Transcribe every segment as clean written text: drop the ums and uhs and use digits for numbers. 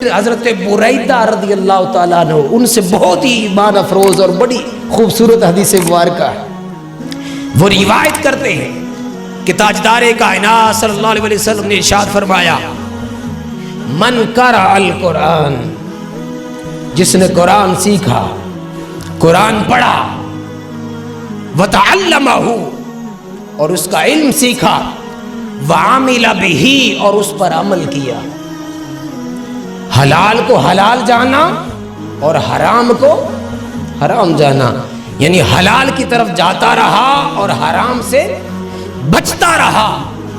حضرت بريدہ رضی اللہ تعالیٰ عنہ ان سے بہت ہی ایمان افروز اور بڑی خوبصورت حدیث مبارکہ ہے. وہ روایت کرتے ہیں کہ تاجدار کائنات صلی اللہ علیہ وسلم نے ارشاد فرمایا، من قرأ القرآن، جس نے قرآن سیکھا، قرآن پڑھا، وتعلمہ، اور اس کا علم سیکھا، وعمل بہ، اور اس پر عمل کیا. حلال کو حلال جانا اور حرام کو حرام جانا، یعنی حلال کی طرف جاتا رہا اور حرام سے بچتا رہا.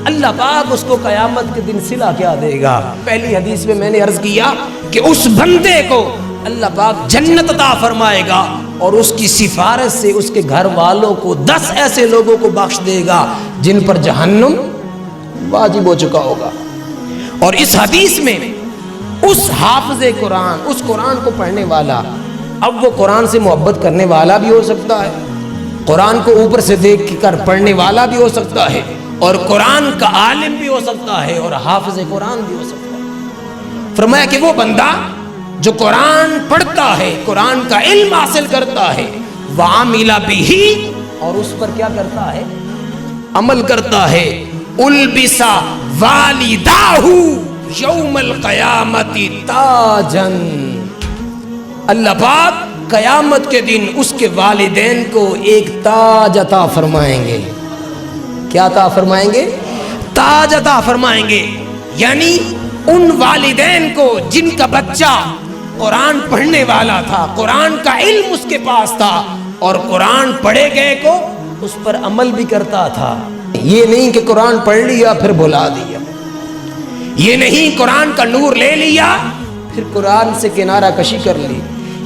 اللہ پاک اس کو قیامت کے دن صلہ کیا دے گا؟ پہلی حدیث میں نے عرض کیا کہ اس بندے کو اللہ پاک جنت عطا فرمائے گا اور اس کی سفارش سے اس کے گھر والوں کو 10 ایسے لوگوں کو بخش دے گا جن پر جہنم واجب ہو چکا ہوگا. اور اس حدیث میں اس حافظ قرآن، اس قرآن کو پڑھنے والا، اب وہ قرآن سے محبت کرنے والا بھی ہو سکتا ہے، قرآن کو اوپر سے دیکھ کر پڑھنے والا بھی ہو سکتا ہے، اور قرآن کا عالم بھی ہو سکتا ہے، اور حافظ قرآن بھی ہو سکتا ہے. فرمایا کہ وہ بندہ جو قرآن پڑھتا ہے، قرآن کا علم حاصل کرتا ہے، وعمل بہ، اور اس پر کیا کرتا ہے؟ عمل کرتا ہے. البس والداہ یوم القیامت تاجن، اللہ پاک قیامت کے دن اس کے والدین کو ایک تاج عطا فرمائیں گے. کیا عطا فرمائیں گے؟ تاج عطا فرمائیں گے. یعنی ان والدین کو جن کا بچہ قرآن پڑھنے والا تھا، قرآن کا علم اس کے پاس تھا، اور قرآن پڑھے گئے کو اس پر عمل بھی کرتا تھا. یہ نہیں کہ قرآن پڑھ لیا پھر بھلا دیا، یہ نہیں قرآن کا نور لے لیا پھر قرآن سے کنارہ کشی کر لی،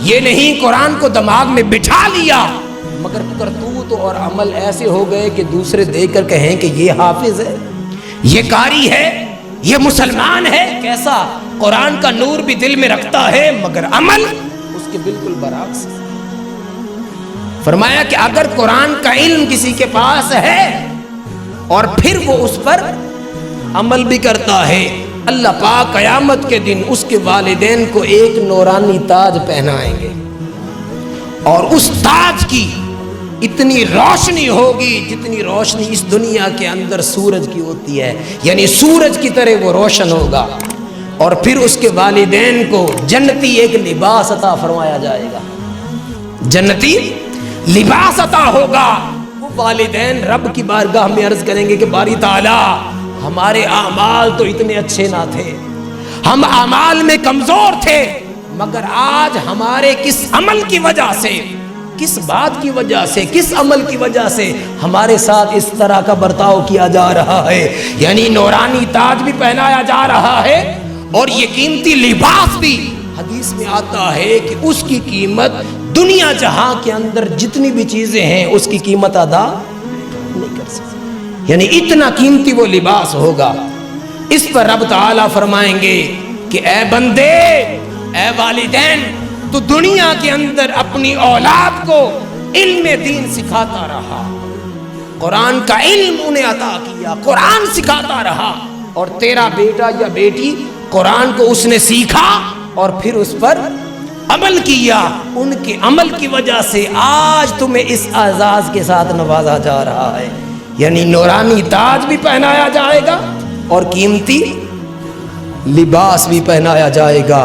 یہ نہیں قرآن کو دماغ میں بٹھا لیا مگر کرتوت اور عمل ایسے ہو گئے کہ دوسرے دیکھ کر کہیں کہ یہ حافظ ہے، یہ قاری ہے، یہ مسلمان ہے. کیسا قرآن کا نور بھی دل میں رکھتا ہے مگر عمل اس کے بالکل برعکس. فرمایا کہ اگر قرآن کا علم کسی کے پاس ہے اور پھر وہ اس پر عمل بھی کرتا ہے، اللہ پاک قیامت کے دن اس کے والدین کو ایک نورانی تاج پہنائیں گے، اور اس تاج کی اتنی روشنی ہوگی جتنی روشنی اس دنیا کے اندر سورج کی ہوتی ہے، یعنی سورج کی طرح وہ روشن ہوگا. اور پھر اس کے والدین کو جنتی ایک لباس عطا فرمایا جائے گا، جنتی لباس عطا ہوگا. وہ والدین رب کی بارگاہ میں عرض کریں گے کہ باری تعالیٰ، ہمارے اعمال تو اتنے اچھے نہ تھے، ہم اعمال میں کمزور تھے، مگر آج ہمارے کس عمل کی وجہ سے، کس بات کی وجہ سے، کس عمل کی وجہ سے ہمارے ساتھ اس طرح کا برتاؤ کیا جا رہا ہے. یعنی نورانی تاج بھی پہنایا جا رہا ہے، اور یہ قیمتی لباس بھی حدیث میں آتا ہے کہ اس کی قیمت دنیا جہاں کے اندر جتنی بھی چیزیں ہیں اس کی قیمت ادا نہیں کر سکتی. یعنی اتنا قیمتی وہ لباس ہوگا. اس پر رب تعالیٰ فرمائیں گے کہ اے بندے، اے والدین، تو دنیا کے اندر اپنی اولاد کو علم دین سکھاتا رہا، قرآن کا علم انہیں عطا کیا، قرآن سکھاتا رہا، اور تیرا بیٹا یا بیٹی قرآن کو اس نے سیکھا اور پھر اس پر عمل کیا. ان کے عمل کی وجہ سے آج تمہیں اس اعزاز کے ساتھ نوازا جا رہا ہے. یعنی نورانی تاج بھی پہنایا جائے گا اور قیمتی لباس بھی پہنایا جائے گا.